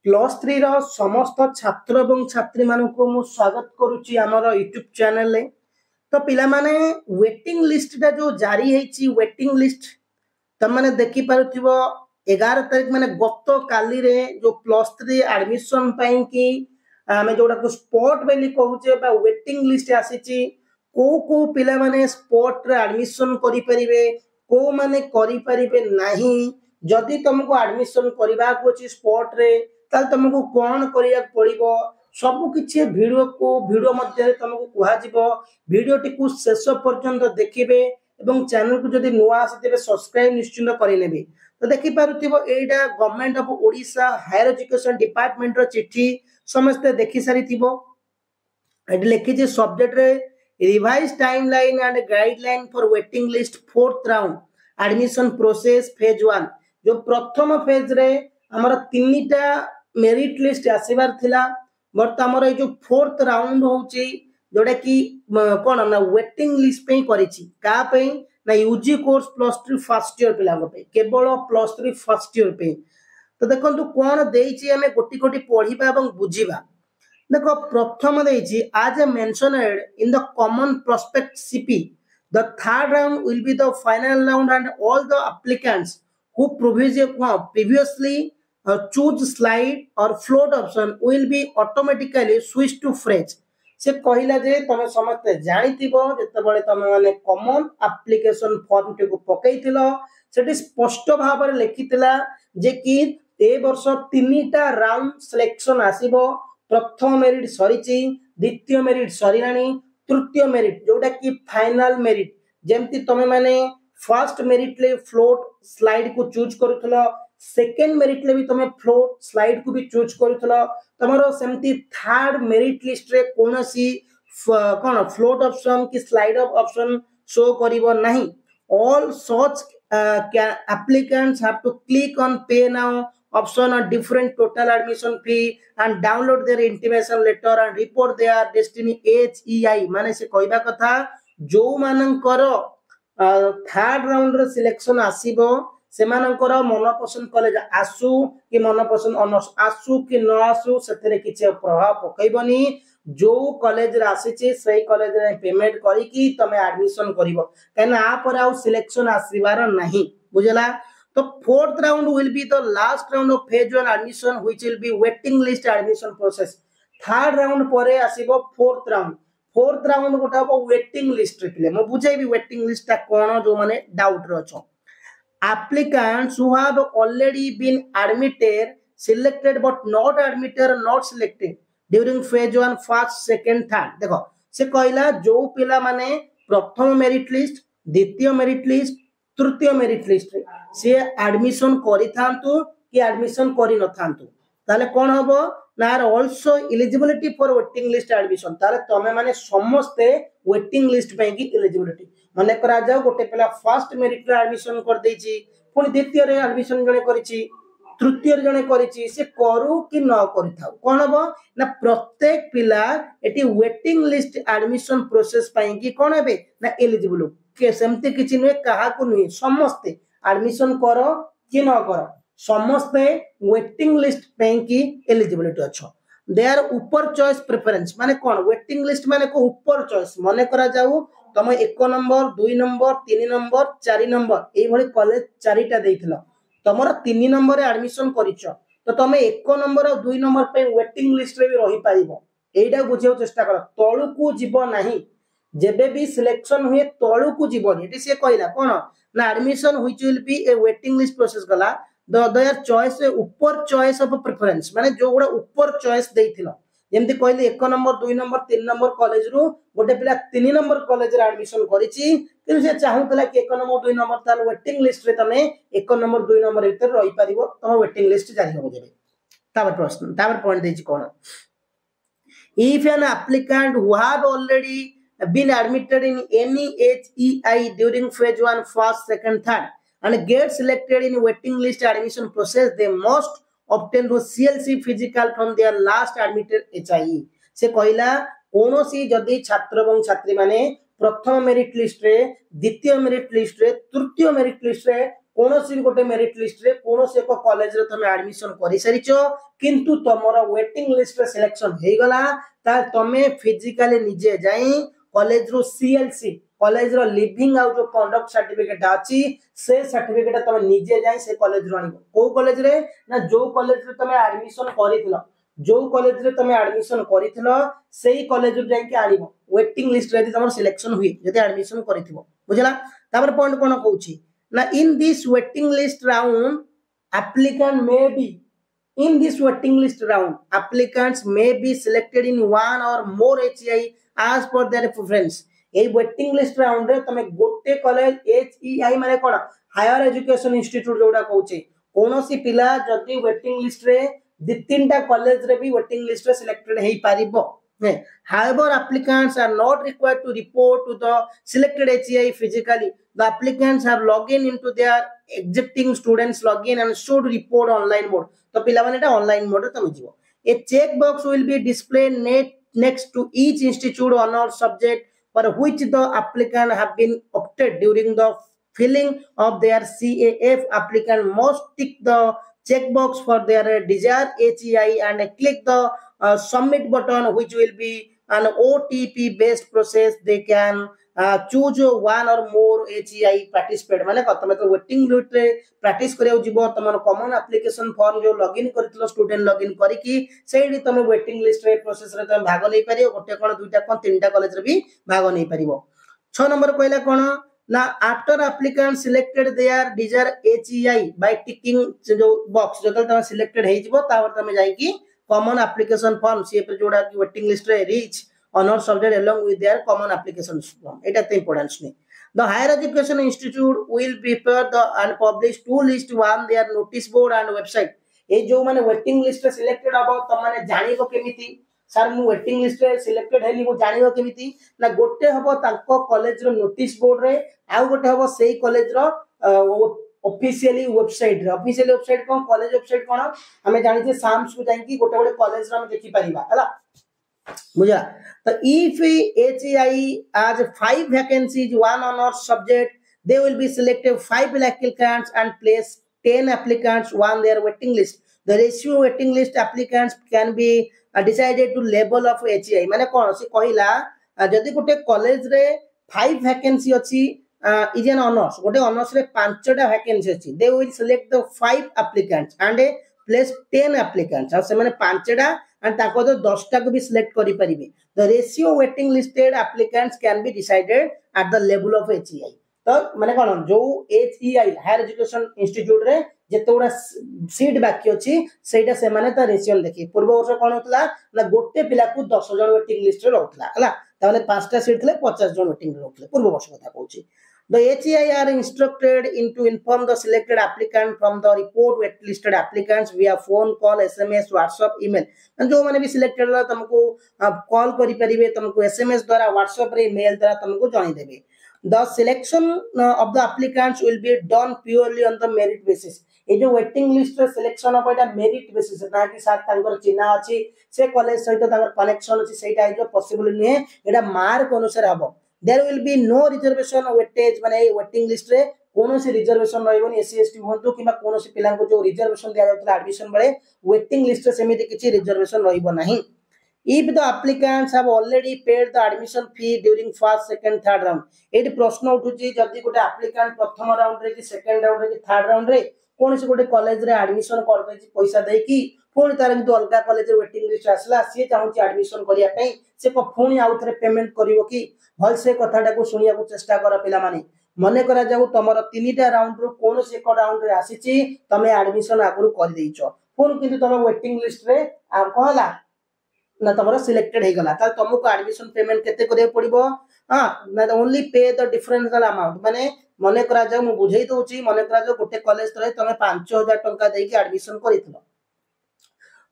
Plus 3 रो समस्त छात्र एवं छात्री मानक मु स्वागत करुच्ची आमर यूट्यूब चैनल रे। तो पिला माने वेटिंग लिस्ट टा जो जारी है वेटिंग लिस्ट तुम मैंने देखी पारुथिबो 11 तारीख माने गत काली रे जो प्लस 3 एडमिशन पई की आमे जोडा को स्पॉट बेली कहूचे बा वेटिंग लिस्ट आसीची को पिला माने स्पॉट रे एडमिशन करि परिबे को माने करि परिबे नाही। जदि तुमको एडमिशन करबा को अछि स्पॉट रे ताल तुमको कोन करिया पड़िबो सब किछि वीडियो मध्य तुमको कुहा जिवो। वीडियो टिकु शेष पर्यंत देखिबे एवं चैनल को जदि नुआ आसीते सब्सक्राइब निश्चित करि नेबे। तो देखि पारुथिबो एटा government of Odisha higher education department रो चिट्ठी समस्त देखि सारिथिबो। एट लिखि जे सब्जेक्ट रे revise timeline and guideline for waiting list fourth round admission process phase 1 जो प्रथम फेज रे हमर तीनटा मेरिट लिस्ट आसीबार थिला बट हमर जो फोर्थ राउंड होची जोडा कि कोन ना वेटिंग लिस्ट पे करिछि का पे ना UG course plus 3 first year पिला पे केवल प्लस 3 फर्स्ट ईयर पे। तो देखंतु कोन देइछि हमें गोटी गोटी पढिबा एवं बुझिबा। देखो प्रथम देइछि आज mentioned in the common prospect CP the third round will be the final round and all the applicants who previously choose slide or float option will be automatically switched to fresh। से कहिला जे तमे समस्त जानिथिबो जते बळे तमे माने common application form टे को पकेइथिलो सेठी स्पष्ट भाव रे लिखितला जे कि ए वर्ष तीनटा राउंड सिलेक्शन आसीबो। प्रथम मेरिट सरीची द्वितीय मेरिट सरीलानी तृतीय मेरिट जोटा कि फाइनल मेरिट जेमति तमे माने फर्स्ट मेरिट ले फ्लोट स्लाइड को चूज करूथलो सेकंड मेरिट ले भी तमे फ्लोट स्लाइड को भी चूज करूथलो तमरो सेमती थर्ड मेरिट लिस्ट रे कोनसी कोन फ्लोट ऑप्शन की स्लाइड ऑप्शन शो करिवो नाही। All such applicants have to click on pay now option on different total admission fee and download their intimation letter and report their destiny HEI माने से कहबा कथा जो मानकर थर्ड राउंड रे selection आसीबो सेमानकर मन पसंद कॉलेज आसु कि मन पसंद ऑनर्स आसु कि न आसु सेतरे किछ प्रभाव पकैबनी। जो कॉलेज रे आसीचे सही कॉलेज रे पेमेंट करी कि तमे एडमिशन करिवो कना आ पर आउ सिलेक्शन आसीबार नाही बुझला। तो fourth round will be the last round of phase 1 admission which will be waiting list admission process. Third round परे आसीबो फोर्थ राउंड गोटा हो वेटिंग लिस्ट रे पिले म बुझाइबी वेटिंग लिस्ट ता कोन जो माने डाउट रो छ। applicants who have already been admitted selected but not admitted or not selected during phase 1 first second third देखो से कहला जो पिला माने प्रथम मेरिट लिस्ट द्वितीय मेरिट लिस्ट तृतीय मेरिट लिस्ट रे से एडमिशन करि थांतु कि एडमिशन करि न थांतु ताले कोन हबो ना also eligibility for waiting list admission ताले तमे माने समस्त वेटिंग लिस्ट पे की एलिजिबिलिटी माने करा जाओ गोटे पिला फर्स्ट मेरिट रे एडमिशन कर देछि पुनी द्वितीय रे एडमिशन जने करिछि तृतीय रे जने करिछि से करू कि न करि थाउ कोन हबो ना प्रत्येक पिला eighty waiting list admission process पई की कोन हेबे ना एलिजिबल के सेमते किछि नै कहा को नै समस्त एडमिशन करो कि न करो समस्त वेटिंग लिस्ट पे की एलिजिबिलिटी अच्छो। दे आर ऊपर चॉइस प्रेफरेंस माने कोन वेटिंग लिस्ट माने को ऊपर चॉइस माने करा जाऊ तम 1 number 2 number 3 number 4 number A भली कॉलेज चारिटा देइथिलो तमरा 3 नंबर रे एडमिशन करिचो तो तमे 1 नंबर और 2 नंबर पे वेटिंग लिस्ट रे भी रही पाइबो। एटा बुझियो चेष्टा कर तळु को जीवो नाही जेबे भी सिलेक्शन हुए तळु को जीवनी एटी से कहला कोन ना admission which will be A waiting list process गला दयार चॉइस ऊपर चॉइस ऑफ प्रेफरेंस माने जो गुडा ऊपर चॉइस देइथिलो जेमति कहले 1 नंबर 2 नंबर 3 नंबर कॉलेज रु गोटे पिला 3 नंबर कॉलेज रे एडमिशन करिछि कि से चाहुतला कि 1 नंबर 2 नंबर ताल वेटिंग लिस्ट रे तमे 1 नंबर 2 नंबर भीतर रही परिबो तम वेटिंग लिस्ट जारी हो जेबे। ताबर प्रश्न ताबर पॉइंट देछि कोन if an applicant who have already been admitted in any HEI during phase 1 first second third and get selected in waiting list admission process they must obtain the CLC physical from their last admitted HIE। से कहला कोनोसी जदि छात्र एवं छात्री माने प्रथम merit list रे द्वितीय मेरिट लिस्ट रे तृतीय मेरिट लिस्ट रे कोनोसी गोटे मेरिट लिस्ट रे कोनोसी एक कॉलेज रे तमे एडमिशन करि सरिचो किंतु तमरो वेटिंग लिस्ट रे सिलेक्शन हे गला ता तमे फिजिकली निजे जाई कॉलेज रो सीएलसी कॉलेज रो लिविंग आउट जो कंडक्ट सर्टिफिकेट अछि से सर्टिफिकेट तमे निजे जाई से कॉलेज रो आनिबो को कॉलेज रे ना जो कॉलेज रे तमे एडमिशन करिथिलो जो कॉलेज रे तमे एडमिशन करिथिलो सेही कॉलेज रे जाई के आनिबो वेटिंग लिस्ट रे तमरो सिलेक्शन हुई जदि एडमिशन करिथिबो बुझला तापर पॉइंट कोन कहूची ना in this waiting list round applicant may be in this waiting list round applicants may be selected in one or more HEI as per their preference A waiting list round रे तमे गोटे college HEI माने कोन higher education institute जोडा कहूचे कोनोसी पिला जदि waiting list रे दि तीनटा कॉलेज रे भी वेटिंग लिस्ट रे सिलेक्टेड हेई पारिबो however applicants are not required to report to the selected HEI physically the applicants have logged in into their existing students login and should report online mode तो पिला माने एटा online mode रे तमे जीवो a check box will be displayed next to each institute honor subject for which the applicant have been opted during the filling of their CAF applicant must tick the checkbox for their desired HEI and click the submit button which will be an OTP based process they can choose one or more HEI participate माने तमे तो waiting list रे practice करियो जीवो तमन common application form जो login करथिलो student login करिकी सेही तमे वेटिंग लिस्ट रे प्रोसेस रे तमे भाग नै परियो गोटे कोन दुईटा कोन तीनटा कॉलेज रे भी भाग नै परियो 6 नंबर कहला कोन ना after applicant selected their desire HEI by ticking जो बॉक्स जतल तमे सिलेक्टेड हे जीवो तावर तमे जाई की common application form सी पे जोडा की वेटिंग लिस्ट रे reach honor subject along with their common application form eta te importance ne the higher education institute will prepare the and publish two list one their notice board and website ए जो माने waiting list रे selected अब त माने जानिबो केमिति sir मु waiting list रे selected heli मु जानिबो केमिति ना गोटे हबो तांको कॉलेज रो नोटिस बोर्ड रे आ गोटे हबो सेही कॉलेज रो ऑफिशियली वेबसाइट कोन कॉलेज वेबसाइट कोन हमें जानि जे साम्स को जाई की गोटे गोटे कॉलेज रो हम देखि परिबा हला बुझा तो if HEI has 5 vacancies one honor subject they will be selected 5 applicants and place 10 applicants on their waiting list the ratio waiting list applicants can be decided to level of HEI माने कोन से कहिला जदी गोटे college रे 5 vacancy अछि is an honors गोटे honors रे 5टा vacancy अछि they will select the 5 applicants and place 10 applicants आ से माने 5टा and ताको तो 10टा को भी सिलेक्ट करि परिबे the ratio waiting listed applicants can be decided at the level of HEI तो माने कोन जो HEI हायर एजुकेशन इंस्टीट्यूट रे जेतोडा सीट बाकी अछि सेटा से माने त रेशियो देखि पूर्व वर्ष कोन होतला ना गोटे पिला को 10 जन वेटिंग लिस्ट रे रहतला हला ताले 5टा सीट थले 50 जन वेटिंग रे रहतले पूर्व वर्ष कथा कहूची the HEI are instructed to inform the selected applicant from the report wait-listed applicants via phone call SMS WhatsApp email and जो माने भी सिलेक्टेड ला तुमको कॉल करि परिबे तुमको SMS द्वारा WhatsApp रे मेल द्वारा तुमको जानि देबे the selection of the applicants will be done purely on the merit basis ए जो वेटिंग लिस्ट रे selection of Etah merit basis ना कि साथ तांकर चिन्हा अछि से कॉलेज सहित तांकर कनेक्शन अछि सेटा जो पॉसिबल नहीं है एटा मार्क अनुसार हबो there will be no reservation weightage माने वेटिंग लिस्ट रे कोनोसी रिजर्वेशन रहइबोनी SC ST होंतु किबा कोनोसी पिलां को जो रिजर्वेशन दिया जातला एडमिशन बेले वेटिंग लिस्ट रे सेमिति किछि रिजर्वेशन रहइबो नाही if the applicants have already paid the admission fee during first second third round eighty प्रश्न उठुची जदी गोटे एप्लीकेंट प्रथम राउंड रे कि सेकंड राउंड रे कि थर्ड राउंड रे कोनोसी गोटे कॉलेज रे एडमिशन कर दैछि पैसा देई कि पुणी तार जो अलग कॉलेज वेटिंग लिस्ट आसला सी चाहूँ एडमिशन करने से पुणी आउ थे पेमेंट कर भल से कथाटा को शुणा चेष्टा कर पिला माने मन करा जाऊ तुमर 3टा राउंड रू कौन से एक राउंड रे आसीची तमे एडमिशन आगु कर देइछो पुणी किंतु तुम वेटिंग लिस्ट रे आ कहला ना तुमर सिलेक्टेड हे गला त तुमको एडमिशन पेमेंट केते करे पड़िबो हां ना only pay the differential amount माने मन करा जाऊ मु बुझाई दोची मन करा जाऊ गोटे कॉलेज तरे तुम 5000 टंका देई के एडमिशन करितलो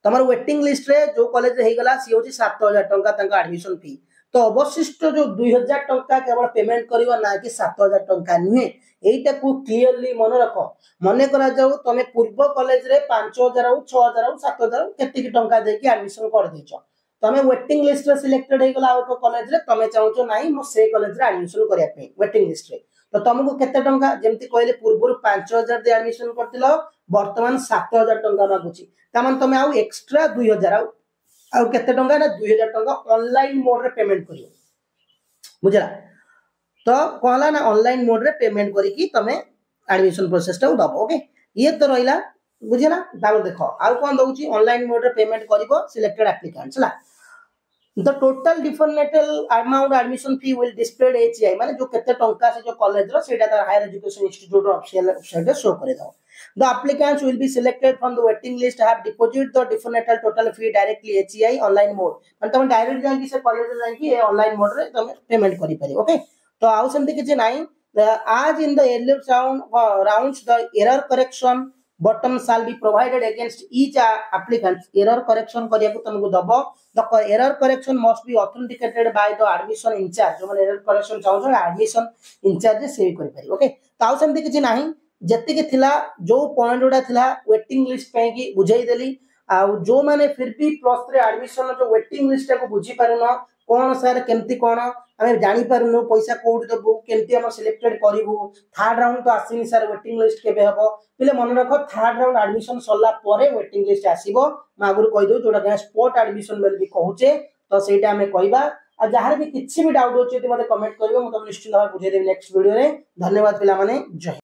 तमर वेटिंग लिस्ट रे जो कॉलेज हे गला सी होची 7000 टंका तंका एडमिशन फी तो अवशिष्ट जो 2000 टंका केवल पेमेंट करिवो ना कि 7000 टंका नुहे एटा को क्लियरली मन रखो मन करा जाऊ तमे पूर्व कॉलेज रे 5000 और 6000 और 7000 केति टंका दे के एडमिशन कर देछो तमे वेटिंग लिस्ट रे सिलेक्टेड हे गला आउट कॉलेज रे तमे चाहूचो नाही मो से कॉलेज रे एडमिशन करिया पे वेटिंग लिस्ट रे तो तुमको केते टंका जेमति कहले पूर्व 5000 दे एडमिशन करथिलो वर्तमान 7000 टंका मागुची तामान तमे आउ एक्स्ट्रा 2000 आउ केते टंका ना 2000 टंका ऑनलाइन मोड रे पेमेंट करियो बुझला तो कहला ना ऑनलाइन मोड रे पेमेंट करिकी तमे एडमिशन प्रोसेस टा दबो ओके ये तो रहिला बुझिला दाम देखो आउ कोन दउची ऑनलाइन मोड रे पेमेंट करिवो सिलेक्टेड एप्लीकेंट्स ला the total differential amount admission fee will displayed HEI माने जो केते टंका से जो कॉलेज रो सेटा तार higher education institute official website show करे दो the applicants will be selected from the waiting list have deposit the differential total fee directly HEI online mode माने तुम डायरेक्ट जान की से कॉलेज जान की ऑनलाइन मोड रे तुम पेमेंट करि पारि ओके तो आउ सेमति किछ नाही as in the earlier rounds the error correction bottom shall be provided against each applicant error correction करिया को तुमको दबो the error correction must be authenticated by the admission incharge जो error correction चाहो admission incharge से करि पारि okay ताउ सेमति किछि नाही जति के थिला जो पॉइंट उडा थिला वेटिंग लिस्ट पे की बुझाई देली आ जो माने फिर भी प्लस 3 एडमिशन जो वेटिंग लिस्ट को बुझी पारुनो कोन सर केमती कोन हमें जानि पारुनो पैसा कोड दबो केमती हम सिलेक्टेड करिवु थर्ड राउंड तो आसीनी सर वेटिंग लिस्ट केबे हबो पिले मन रखो थर्ड राउंड एडमिशन सल्ला परे वेटिंग लिस्ट आसीबो मागुर कहि दो जोडा के स्पॉट एडमिशन बेल भी कहूचे तो सेटा हमें कहबा आ जहार भी किछि भी डाउट होचे ते मते कमेंट करिवो म तुम निश्चित भाव बुझे देबी नेक्स्ट वीडियो रे धन्यवाद पिला माने जय